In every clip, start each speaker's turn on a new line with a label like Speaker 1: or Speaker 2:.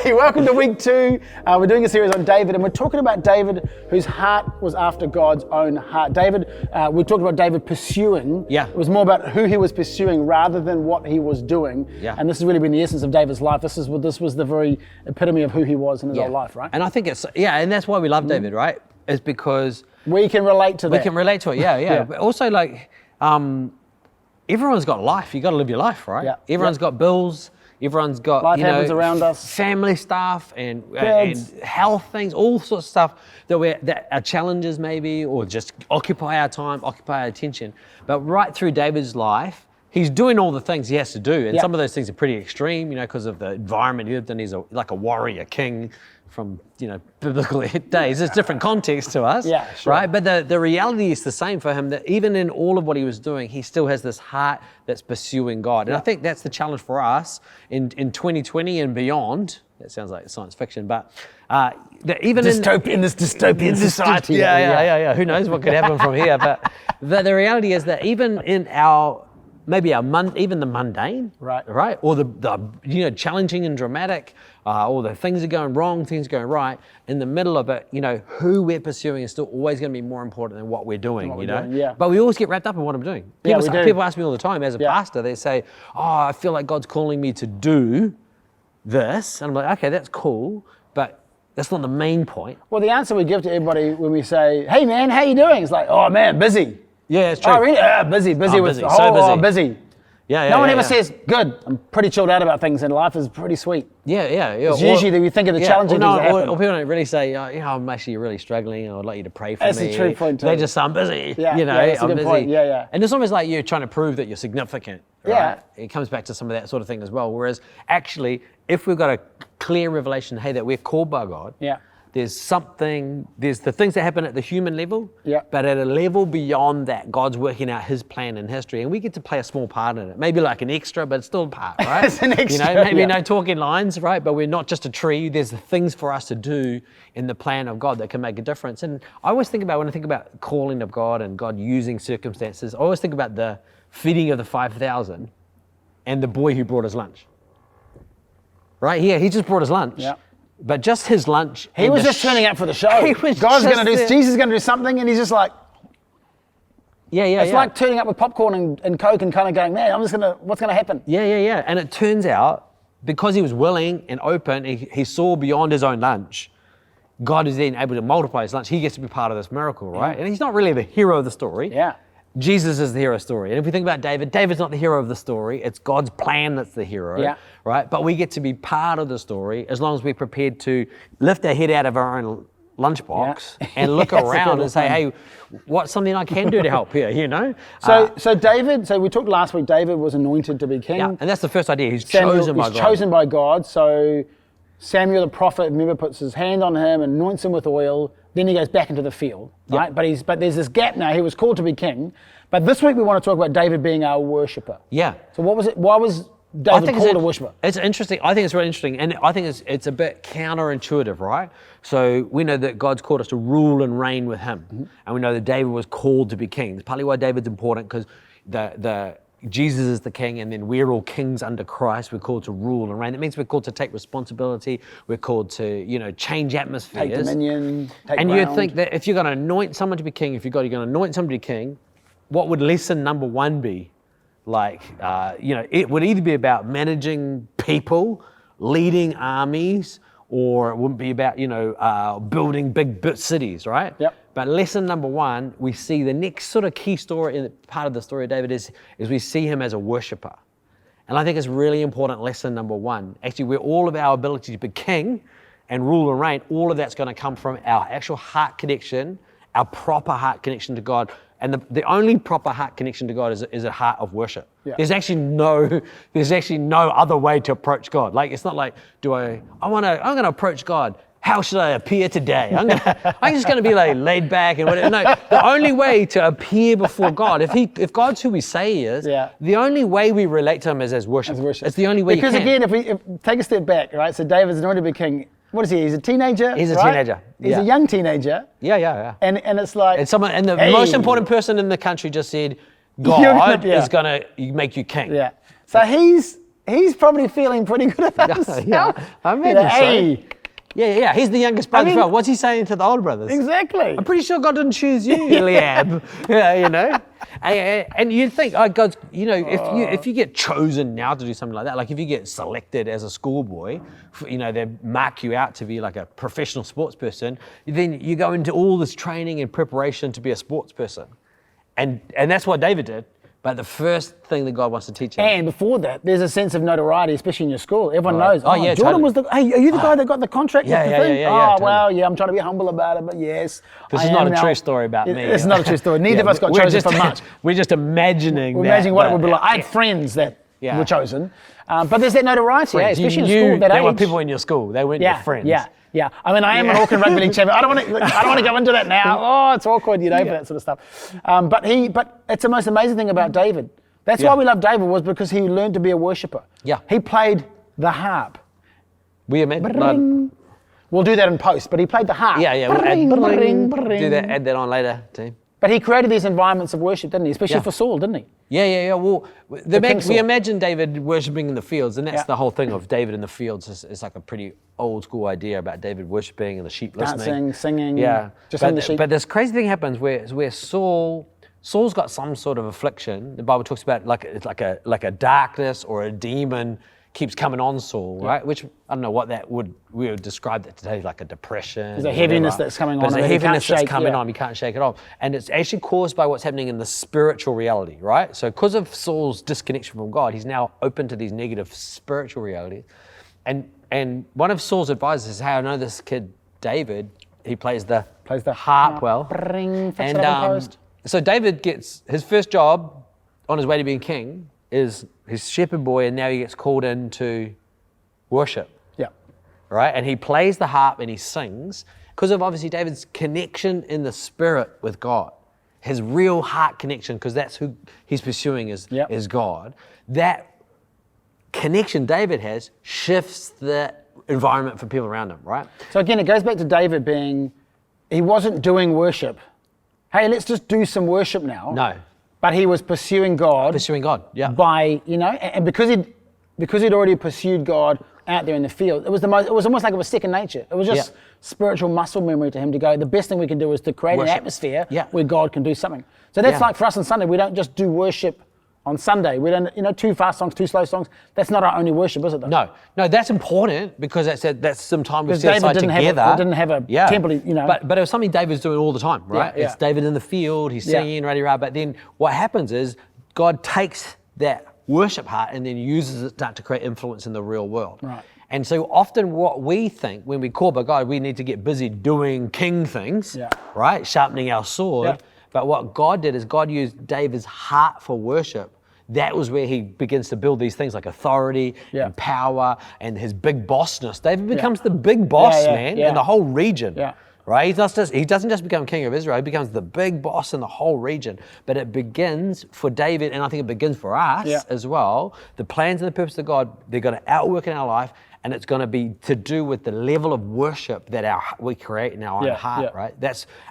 Speaker 1: Hey, welcome to week 2. We're doing a series on David, and we're talking about David whose heart was after God's own heart. David, we talked about David pursuing.
Speaker 2: Yeah.
Speaker 1: It was more about who he was pursuing rather than what he was doing.
Speaker 2: Yeah.
Speaker 1: And this has really been the essence of David's life. This was the very epitome of who he was in his whole life, right?
Speaker 2: And I think and that's why we love David, right? Is because
Speaker 1: we can relate to that.
Speaker 2: We can relate to it, yeah. But also, everyone's got life. You got to live your life, right?
Speaker 1: Yeah.
Speaker 2: Everyone's got bills. Everyone's got
Speaker 1: life happens around us,
Speaker 2: family stuff and health things, all sorts of stuff that are challenges maybe, or just occupy our time, occupy our attention. But right through David's life, he's doing all the things he has to do, and some of those things are pretty extreme, because of the environment he lived in. He's like a warrior king from biblical days. There's different context to us, right? But the reality is the same for him, that even in all of what he was doing, he still has this heart that's pursuing God. And I think that's the challenge for us in 2020 and beyond. That sounds like science fiction, but even
Speaker 1: in this dystopian society.
Speaker 2: Yeah. Who knows what could happen from here? But the reality is that even in even the mundane, right, or the challenging and dramatic, or the things are going wrong, things are going right. In the middle of it, who we're pursuing is still always going to be more important than what we're doing. But we always get wrapped up in what I'm doing. People ask me all the time as a pastor. They say, "Oh, I feel like God's calling me to do this," and I'm like, "Okay, that's cool, but that's not the main point."
Speaker 1: Well, the answer we give to everybody when we say, "Hey, man, how you doing?" It's like, "Oh man, busy."
Speaker 2: Yeah, it's true.
Speaker 1: Oh, really? Busy with the whole, busy. No one ever says, "Good, I'm pretty chilled out about things and life is pretty sweet."
Speaker 2: Yeah.
Speaker 1: It's usually that we think of the challenging things that happen.
Speaker 2: Or people don't really say, I'm actually really struggling, and I'd like you to pray for me.
Speaker 1: That's a true point too.
Speaker 2: They just say, I'm busy.
Speaker 1: That's a good point. Yeah.
Speaker 2: And it's almost like you're trying to prove that you're significant. Right?
Speaker 1: Yeah.
Speaker 2: It comes back to some of that sort of thing as well. Whereas actually, if we've got a clear revelation, hey, that we're called by God. There's the things that happen at the human level, but at a level beyond that, God's working out his plan in history, and we get to play a small part in it. Maybe like an extra, but it's still a part, right?
Speaker 1: It's an extra.
Speaker 2: Maybe no talking lines, right? But we're not just a tree. There's the things for us to do in the plan of God that can make a difference. And I always think about, when I think about calling of God and God using circumstances, I always think about the feeding of the 5,000 and the boy who brought his lunch. Right? He just brought his lunch.
Speaker 1: Yeah.
Speaker 2: But just his lunch.
Speaker 1: He was just turning up for the show. Jesus is going to do something, and he's just like, it's like turning up with popcorn and Coke and kind of going, man, what's going to happen?
Speaker 2: Yeah. And it turns out, because he was willing and open, he saw beyond his own lunch. God is then able to multiply his lunch. He gets to be part of this miracle, right? And he's not really the hero of the story.
Speaker 1: Yeah.
Speaker 2: Jesus is the hero story. And if we think about David's not the hero of the story. It's God's plan that's the hero, right? But we get to be part of the story as long as we're prepared to lift our head out of our own lunchbox and look around and say, hey, what's something I can do to help here,
Speaker 1: So David, we talked last week, David was anointed to be king.
Speaker 2: Yeah, and that's the first idea. He's chosen by God. So Samuel the prophet, remember, puts his hand on him and anoints him with oil. Then he goes back into the field, right? But there's this gap now. He was called to be king. But this week we want to talk about David being our worshipper. Yeah. So what was it? Why was David called a worshiper? It's interesting. I think it's really interesting. And I think it's a bit counterintuitive, right? So we know that God's called us to rule and reign with him. Mm-hmm. And we know that David was called to be king. It's partly why David's important, because Jesus is the king, and then we're all kings under Christ. We're called to rule and reign. That means we're called to take responsibility. We're called to, change atmospheres.
Speaker 1: Take dominion, take
Speaker 2: and
Speaker 1: ground.
Speaker 2: You'd think that if you're going to anoint someone to be king, you're going to anoint somebody king, what would lesson number 1 be? It would either be about managing people, leading armies, or it wouldn't be about, building big cities, right?
Speaker 1: Yep.
Speaker 2: But lesson number 1, we see the next sort of key story, in part of the story of David is we see him as a worshiper. And I think it's really important, lesson number 1. Actually, where all of our ability to be king and rule and reign, all of that's going to come from our actual heart connection, our proper heart connection to God. And the only proper heart connection to God is a heart of worship. Yeah. There's actually no other way to approach God. Like, it's not like, I'm going to approach God. How should I appear today? I'm just going to be like laid back and whatever. No, the only way to appear before God, if God's who we say he is, the only way we relate to him is as worship. It's the only way
Speaker 1: because
Speaker 2: you can.
Speaker 1: Because again, if take a step back, right? So David's anointed to be king. What is he? He's a teenager.
Speaker 2: He's a teenager.
Speaker 1: He's a young teenager.
Speaker 2: Yeah.
Speaker 1: And it's like,
Speaker 2: and the most important person in the country just said, God is going to make you king.
Speaker 1: Yeah. So he's he's probably feeling pretty good about himself.
Speaker 2: Yeah, I imagine
Speaker 1: hey.
Speaker 2: Yeah. He's the youngest brother as well. What's he saying to the older brothers?
Speaker 1: Exactly.
Speaker 2: I'm pretty sure God didn't choose you, Eliab. And you'd think, God's, if you get chosen now to do something like that, like if you get selected as a schoolboy, they mark you out to be like a professional sports person, then you go into all this training and preparation to be a sports person. And that's what David did. But the first thing that God wants to teach him.
Speaker 1: And before that, there's a sense of notoriety, especially in your school. Everyone knows.
Speaker 2: Yeah,
Speaker 1: Jordan
Speaker 2: totally.
Speaker 1: Hey, are you the guy that got the contract with the thing?
Speaker 2: Totally.
Speaker 1: Well, yeah, I'm trying to be humble about it, but yes.
Speaker 2: This is not a true story about me.
Speaker 1: It's not a true story. Neither of us got chosen for much.
Speaker 2: We're just imagining
Speaker 1: We're imagining what it would be like. I had friends that were chosen. But there's that notoriety, especially in school, that age.
Speaker 2: There were people in your school. They weren't your friends.
Speaker 1: Yeah. I mean, I am an Auckland Rugby League champion. I don't want to go into that now. Oh, it's awkward, for that sort of stuff. But it's the most amazing thing about David. That's why we love David, was because he learned to be a worshipper.
Speaker 2: Yeah.
Speaker 1: He played the harp.
Speaker 2: We'll
Speaker 1: do that in post, but he played the harp.
Speaker 2: Yeah. We'll add that on later, team.
Speaker 1: But he created these environments of worship, didn't he? Especially for Saul, didn't he?
Speaker 2: Yeah. Well, we imagine David worshiping in the fields, and that's the whole thing of David in the fields. It's like a pretty old school idea about David worshiping and the sheep listening.
Speaker 1: Dancing, singing.
Speaker 2: Yeah.
Speaker 1: Just the sheep.
Speaker 2: But this crazy thing happens where Saul's got some sort of affliction. The Bible talks about it's like a darkness or a demon keeps coming on Saul, right? Which I don't know what we would describe that today, like a depression.
Speaker 1: There's a heaviness that's coming on.
Speaker 2: There's a heaviness that's coming on. You can't shake it off, and it's actually caused by what's happening in the spiritual reality, right? So because of Saul's disconnection from God, he's now open to these negative spiritual realities, and one of Saul's advisors says, "Hey, I know this kid David. He plays the harp well." So David gets his first job on his way to being king is his shepherd boy, and now he gets called in to worship. Yeah. Right? And he plays the harp and he sings because of obviously David's connection in the spirit with God. His real heart connection, because that's who he's pursuing is God. That connection David has shifts the environment for people around him, right?
Speaker 1: So again, it goes back to David he wasn't doing worship. Hey, let's just do some worship now.
Speaker 2: No.
Speaker 1: But he was pursuing God. By, and because he'd already pursued God out there in the field, it was almost like it was second nature. It was just spiritual muscle memory to him to go, the best thing we can do is to create an atmosphere where God can do something. So that's like for us on Sunday, we don't just do worship on Sunday. We don't, 2 fast songs, 2 slow songs. That's not our only worship, is it though?
Speaker 2: No, that's important because that's some time we set aside together.
Speaker 1: David didn't have a temple,
Speaker 2: But it was something David's doing all the time, right? It's David in the field, he's singing, but then what happens is God takes that worship heart and then uses it to create influence in the real world.
Speaker 1: Right.
Speaker 2: And so often what we think when we call by God, we need to get busy doing king things, right? Sharpening our sword. Yeah. But what God did is God used David's heart for worship. That was where he begins to build these things like authority and power and his big bossness. David becomes the big boss, man, in the whole region. Yeah. Right? He doesn't just become king of Israel, he becomes the big boss in the whole region. But it begins for David, and I think it begins for us as well. The plans and the purpose of God, they're going to outwork in our life, and it's going to be to do with the level of worship that we create in our own heart, right?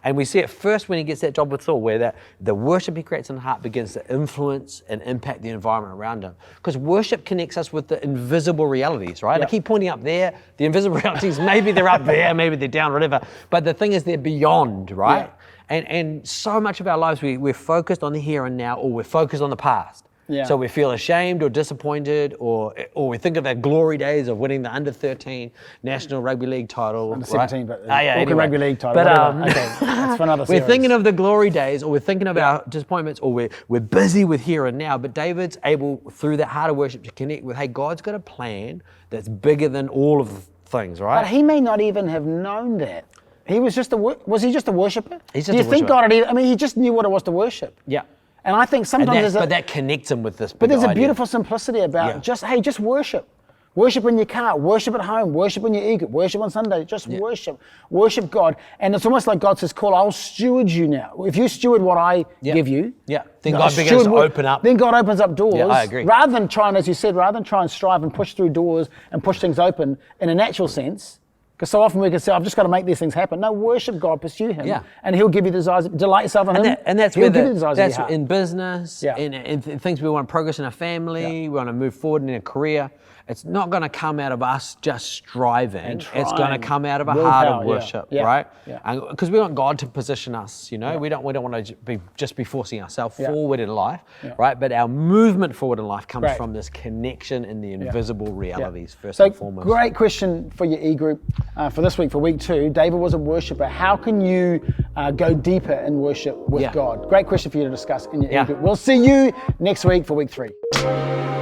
Speaker 2: And we see it first when he gets that job with Saul, where the worship he creates in the heart begins to influence and impact the environment around him. Because worship connects us with the invisible realities, right? I keep pointing up there, the invisible realities, maybe they're up there, maybe they're down, whatever. But the thing is, they're beyond, right? And so much of our lives, we're focused on the here and now, or we're focused on the past. Yeah. So we feel ashamed or disappointed, or we think of our glory days of winning the under-13 National Rugby League title.
Speaker 1: Under-17, but
Speaker 2: anyway.
Speaker 1: Rugby League title. But okay, that's for another series.
Speaker 2: We're thinking of the glory days, or we're thinking of our disappointments, or we're busy with here and now. But David's able, through that heart of worship, to connect with, hey, God's got a plan that's bigger than all of things, right?
Speaker 1: But he may not even have known that. He was just was he just a worshiper?
Speaker 2: He's just
Speaker 1: Do you think God had? He just knew what it was to worship.
Speaker 2: Yeah.
Speaker 1: And I think sometimes
Speaker 2: but that connects him with this.
Speaker 1: But there's a beautiful simplicity about just worship. Worship in your car, worship at home, worship in your eGroup, worship on Sunday, just worship God. And it's almost like God says, cool, I'll steward you now. If you steward what I give you,
Speaker 2: then God begins to open up.
Speaker 1: Then God opens up doors.
Speaker 2: Yeah, I agree.
Speaker 1: Rather than trying, as you said, and strive and push through doors and push things open in a natural sense, Because so often we can say, I've just got to make these things happen. No, worship God, pursue Him, and He'll give you the desires. Delight yourself in Him,
Speaker 2: and that's
Speaker 1: He'll
Speaker 2: where
Speaker 1: give you the desires of your
Speaker 2: that's
Speaker 1: heart.
Speaker 2: in business, in things we want to progress in our family, we want to move forward in a career. It's not going to come out of us just striving. It's going to come out of a heart of worship, right? Because we want God to position us. You know, we don't want to just be forcing ourselves forward in life, right? But our movement forward in life comes from this connection in the invisible realities first and foremost.
Speaker 1: Great question for your eGroup for this week, for week 2. David was a worshiper. How can you go deeper in worship with God? Great question for you to discuss in your eGroup. We'll see you next week for week 3.